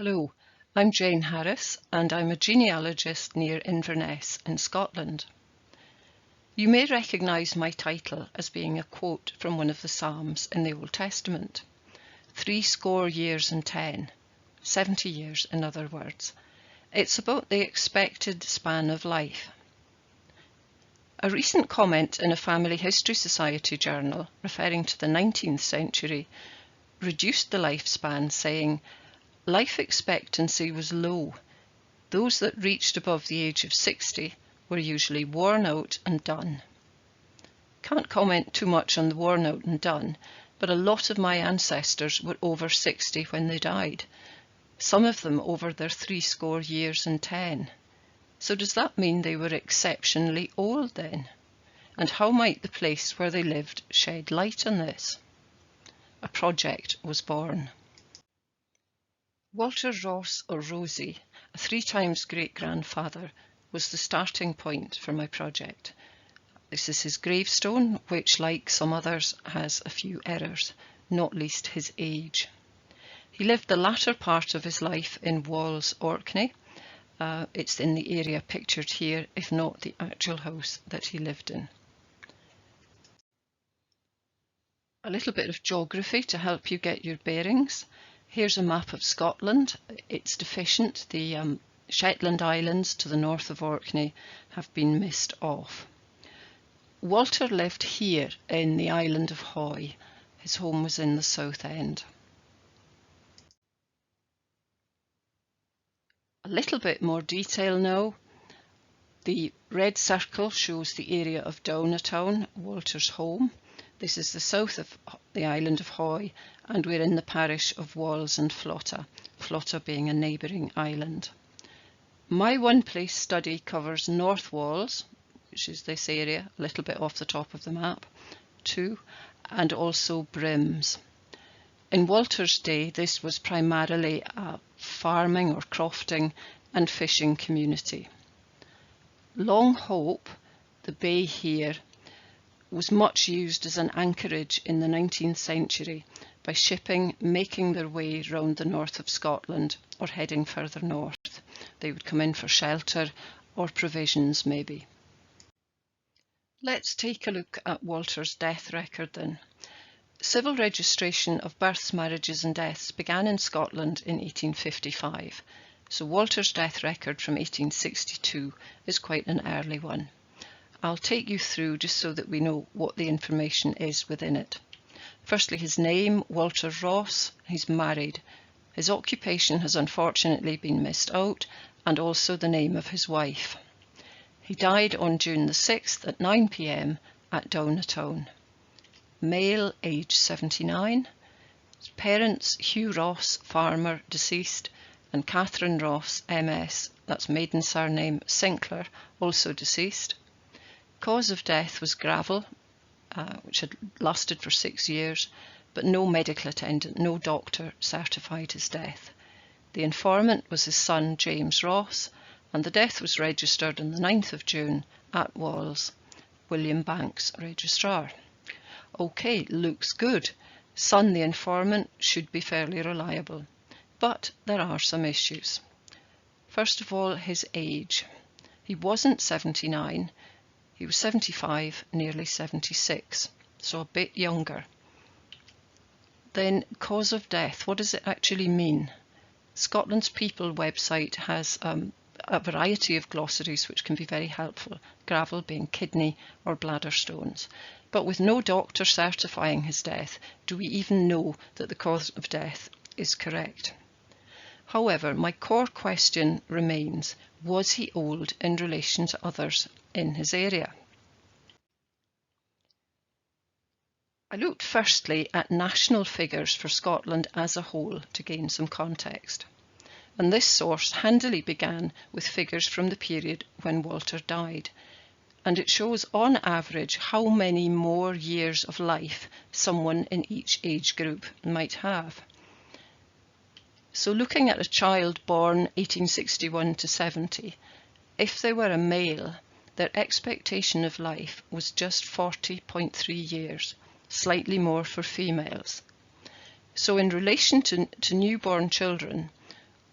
Hello, I'm Jane Harris and I'm a genealogist near Inverness in Scotland. You may recognise my title as being a quote from one of the Psalms in the Old Testament. 70 years and 10, 70 years in other words. It's about the expected span of life. A recent comment in a Family History Society journal referring to the 19th century reduced the lifespan, saying, "Life expectancy was low. Those that reached above the age of 60 were usually worn out and done." Can't comment too much on the worn out and done, but a lot of my ancestors were over 60 when they died, some of them over their 70 years and 10. So does that mean they were exceptionally old then? And how might the place where they lived shed light on this? A project was born. Walter Ross, or Rosie, a 3 times great-grandfather, was the starting point for my project. This is his gravestone, which, like some others, has a few errors, not least his age. He lived the latter part of his life in Walls, Orkney. It's in the area pictured here, if not the actual house that he lived in. A little bit of geography to help you get your bearings. Here's a map of Scotland. It's deficient. The Shetland Islands to the north of Orkney have been missed off. Walter lived here in the island of Hoy. His home was in the south end. A little bit more detail now. The red circle shows the area of Downatown, Walter's home. This is the south of the island of Hoy, and we're in the parish of Walls and Flotta, Flotta being a neighbouring island. My one place study covers North Walls, which is this area, a little bit off the top of the map, too, and also Brims. In Walter's day, this was primarily a farming or crofting and fishing community. Long Hope, the bay here, was much used as an anchorage in the 19th century by shipping making their way round the north of Scotland or heading further north. They would come in for shelter or provisions maybe. Let's take a look at Walter's death record then. Civil registration of births, marriages and deaths began in Scotland in 1855, so Walter's death record from 1862 is quite an early one. I'll take you through just so that we know what the information is within it. Firstly, his name, Walter Ross. He's married. His occupation has unfortunately been missed out, and also the name of his wife. He died on June the 6th at 9 p.m. at Downatown. Male, age 79. His parents, Hugh Ross, farmer, deceased, and Catherine Ross, MS, that's maiden surname, Sinclair, also deceased. Cause of death was gravel, which had lasted for 6 years, but no medical attendant, no doctor certified his death. The informant was his son James Ross, and the death was registered on the 9th of June at Walls. William Banks, registrar. Okay, looks good. Son the informant should be fairly reliable, but there are some issues. First of all, his age. He wasn't 79. He was 75, nearly 76, so a bit younger. Then, cause of death, what does it actually mean? Scotland's People website has a variety of glossaries which can be very helpful, gravel being kidney or bladder stones. But with no doctor certifying his death, do we even know that the cause of death is correct? However, my core question remains, was he old in relation to others in his area? I looked firstly at national figures for Scotland as a whole to gain some context, and this source handily began with figures from the period when Walter died, and it shows on average how many more years of life someone in each age group might have. So looking at a child born 1861 to 70, if they were a male, their expectation of life was just 40.3 years, slightly more for females. So in relation to newborn children,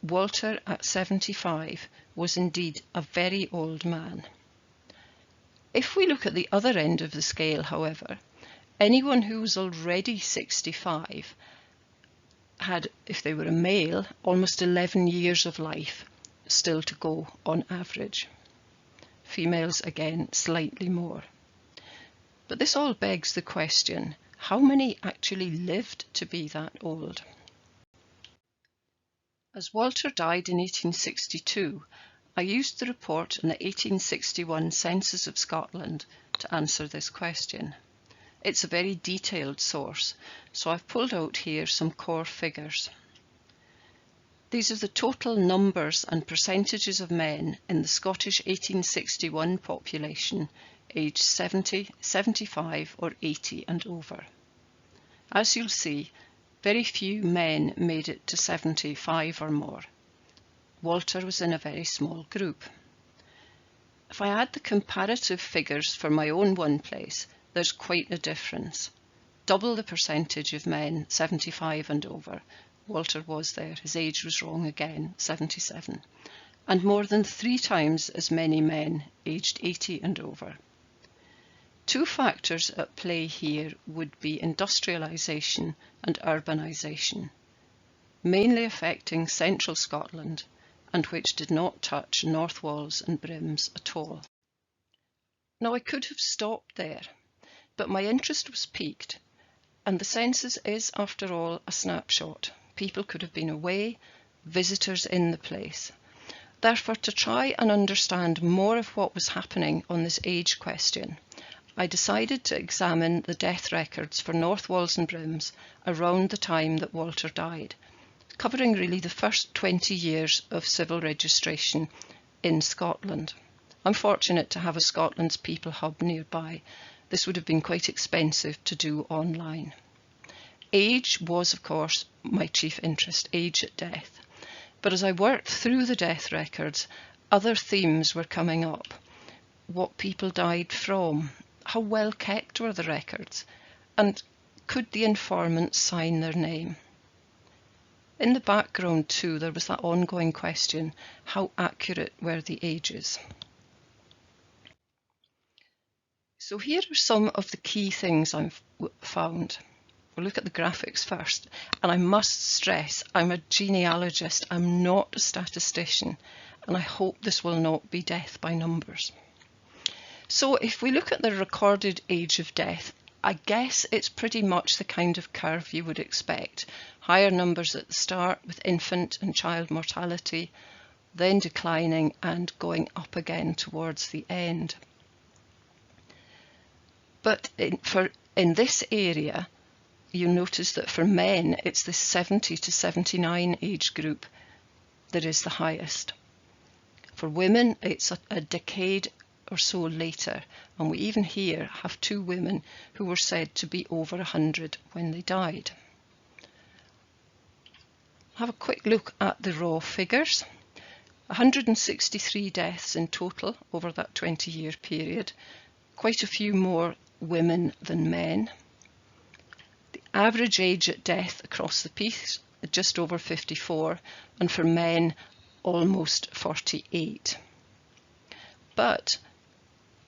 Walter at 75 was indeed a very old man. If we look at the other end of the scale, however, anyone who was already 65 had, if they were a male, almost 11 years of life still to go on average. Females, again, slightly more. But this all begs the question, how many actually lived to be that old? As Walter died in 1862, I used the report on the 1861 Census of Scotland to answer this question. It's a very detailed source, so I've pulled out here some core figures. These are the total numbers and percentages of men in the Scottish 1861 population aged 70, 75 or 80 and over. As you'll see, very few men made it to 75 or more. Walter was in a very small group. If I add the comparative figures for my own one place, there's quite a difference. Double the percentage of men 75 and over. Walter was there, his age was wrong again, 77. And more than 3 times as many men aged 80 and over. 2 factors at play here would be industrialisation and urbanisation, mainly affecting central Scotland and which did not touch North Walls and Brims at all. Now I could have stopped there, but my interest was piqued, and the census is, after all, a snapshot. People could have been away, visitors in the place. Therefore, to try and understand more of what was happening on this age question, I decided to examine the death records for North Walls and Brims around the time that Walter died, covering really the first 20 years of civil registration in Scotland. I'm fortunate to have a Scotland's People Hub nearby. This would have been quite expensive to do online. Age was, of course, my chief interest, age at death. But as I worked through the death records, other themes were coming up. What people died from, how well kept were the records, and could the informants sign their name? In the background too, there was that ongoing question, how accurate were the ages? So here are some of the key things I've found. We'll look at the graphics first, and I must stress I'm a genealogist, I'm not a statistician, and I hope this will not be death by numbers. So if we look at the recorded age of death, I guess it's pretty much the kind of curve you would expect. Higher numbers at the start with infant and child mortality, then declining and going up again towards the end. But in this area, you'll notice that for men, it's the 70 to 79 age group that is the highest. For women, it's a decade or so later, and we even here have 2 women who were said to be over 100 when they died. Have a quick look at the raw figures. 163 deaths in total over that 20-year period, quite a few more women than men. The average age at death across the piece, just over 54, and for men, almost 48. But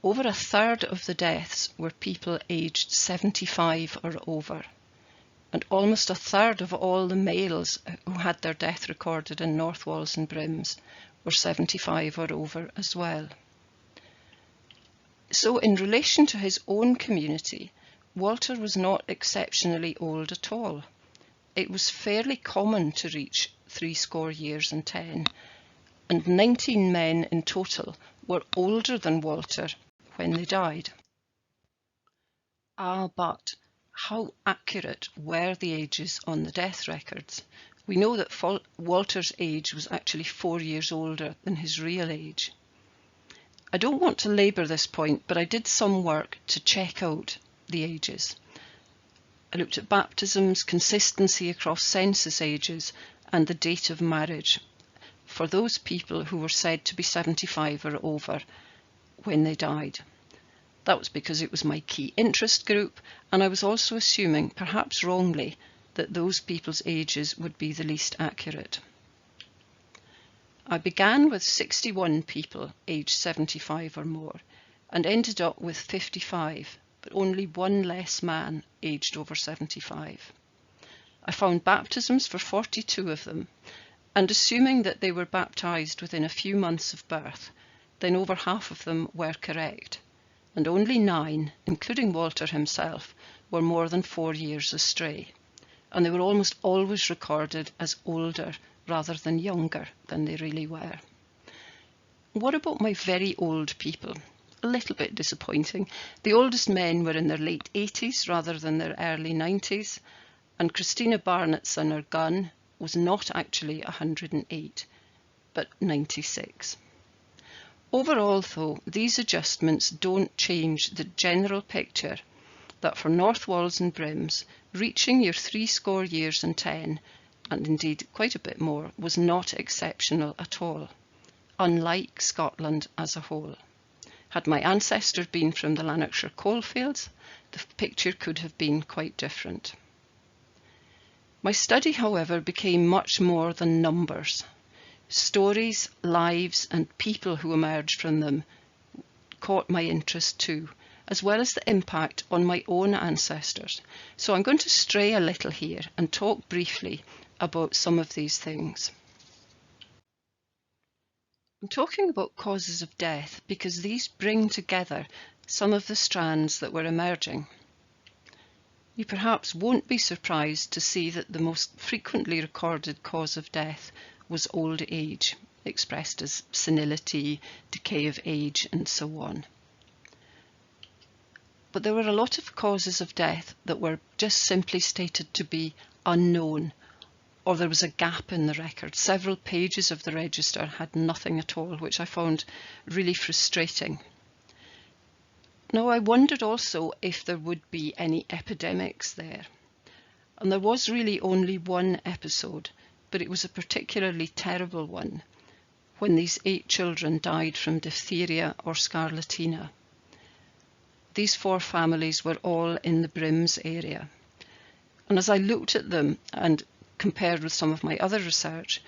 over a third of the deaths were people aged 75 or over, and almost a third of all the males who had their death recorded in North Walls and Brims were 75 or over as well. So in relation to his own community, Walter was not exceptionally old at all. It was fairly common to reach 70 years and 10, and 19 men in total were older than Walter when they died. But how accurate were the ages on the death records? We know that Walter's age was actually 4 years older than his real age. I don't want to labour this point, but I did some work to check out the ages. I looked at baptisms, consistency across census ages, and the date of marriage for those people who were said to be 75 or over when they died. That was because it was my key interest group, and I was also assuming, perhaps wrongly, that those people's ages would be the least accurate. I began with 61 people aged 75 or more and ended up with 55, but only one less man aged over 75. I found baptisms for 42 of them, and assuming that they were baptised within a few months of birth, then over half of them were correct, and only 9, including Walter himself, were more than 4 years astray, and they were almost always recorded as older rather than younger than they really were. What about my very old people? A little bit disappointing. The oldest men were in their late 80s rather than their early 90s, and Christina Barnett's son, or Gun, was not actually 108, but 96. Overall, though, these adjustments don't change the general picture that for North Walls and Brims, reaching your 70 years and 10, and indeed quite a bit more, was not exceptional at all, unlike Scotland as a whole. Had my ancestor been from the Lanarkshire coalfields, the picture could have been quite different. My study, however, became much more than numbers. Stories, lives, and people who emerged from them caught my interest too, as well as the impact on my own ancestors. So I'm going to stray a little here and talk briefly about some of these things. I'm talking about causes of death because these bring together some of the strands that were emerging. You perhaps won't be surprised to see that the most frequently recorded cause of death was old age, expressed as senility, decay of age, and so on. But there were a lot of causes of death that were just simply stated to be unknown, or there was a gap in the record. Several pages of the register had nothing at all, which I found really frustrating. Now, I wondered also if there would be any epidemics there. And there was really only one episode, but it was a particularly terrible one, when these 8 children died from diphtheria or scarlatina. These 4 families were all in the Brims area. And as I looked at them and compared with some of my other research,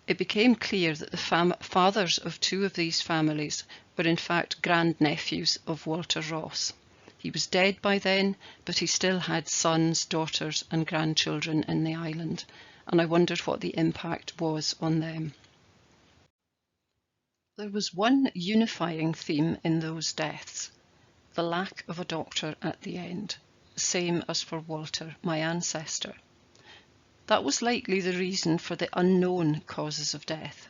it became clear that the fathers of 2 of these families were in fact grandnephews of Walter Ross. He was dead by then, but he still had sons, daughters and grandchildren in the island, and I wondered what the impact was on them. There was one unifying theme in those deaths: the lack of a doctor at the end, same as for Walter, my ancestor. That was likely the reason for the unknown causes of death,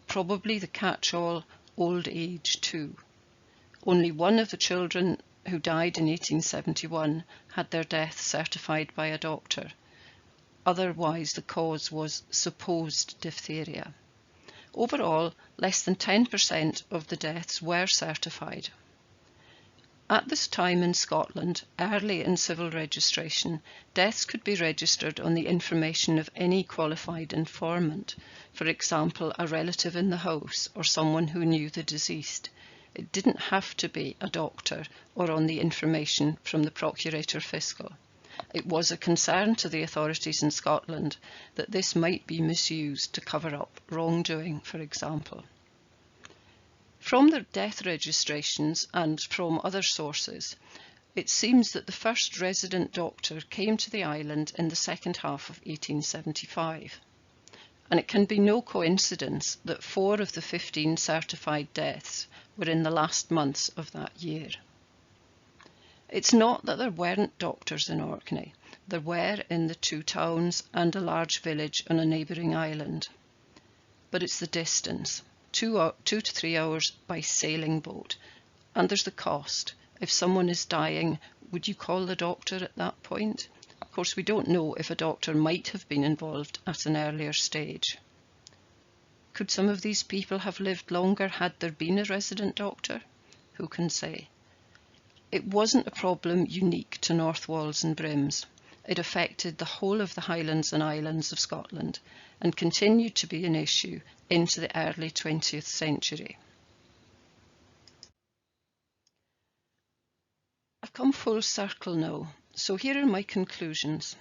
probably the catch-all old age too. Only one of the children who died in 1871 had their death certified by a doctor. Otherwise, the cause was supposed diphtheria. Overall, less than 10% of the deaths were certified. At this time in Scotland, early in civil registration, deaths could be registered on the information of any qualified informant, for example, a relative in the house or someone who knew the deceased. It didn't have to be a doctor or on the information from the Procurator Fiscal. It was a concern to the authorities in Scotland that this might be misused to cover up wrongdoing, for example. From the death registrations and from other sources, it seems that the first resident doctor came to the island in the second half of 1875. And it can be no coincidence that 4 of the 15 certified deaths were in the last months of that year. It's not that there weren't doctors in Orkney. There were in the 2 towns and a large village on a neighbouring island. But it's the distance. 2 to 3 hours by sailing boat, and there's the cost. If someone is dying, would you call the doctor at that point? Of course, we don't know if a doctor might have been involved at an earlier stage. Could some of these people have lived longer had there been a resident doctor? Who can say? It wasn't a problem unique to North Walls and Brims. It affected the whole of the Highlands and Islands of Scotland and continued to be an issue into the early 20th century. I've come full circle now, so here are my conclusions.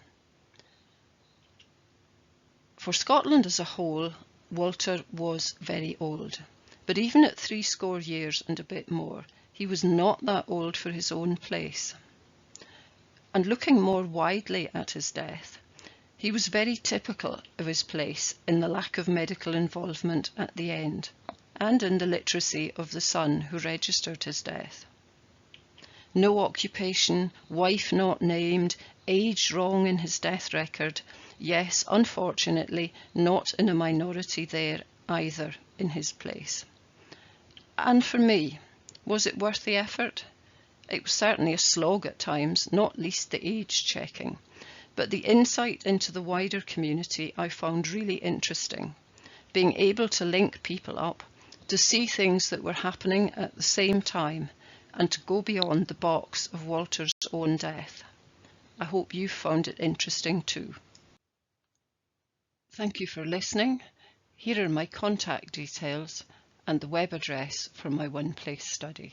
For Scotland as a whole, Walter was very old, but even at 70 years and a bit more, he was not that old for his own place. And looking more widely at his death, he was very typical of his place in the lack of medical involvement at the end, and in the literacy of the son who registered his death. No occupation, wife not named, age wrong in his death record. Yes, unfortunately, not in a minority there either in his place. And for me, was it worth the effort? It was certainly a slog at times, not least the age checking. But the insight into the wider community I found really interesting. Being able to link people up, to see things that were happening at the same time, and to go beyond the box of Walter's own death. I hope you found it interesting too. Thank you for listening. Here are my contact details and the web address for my one-place study.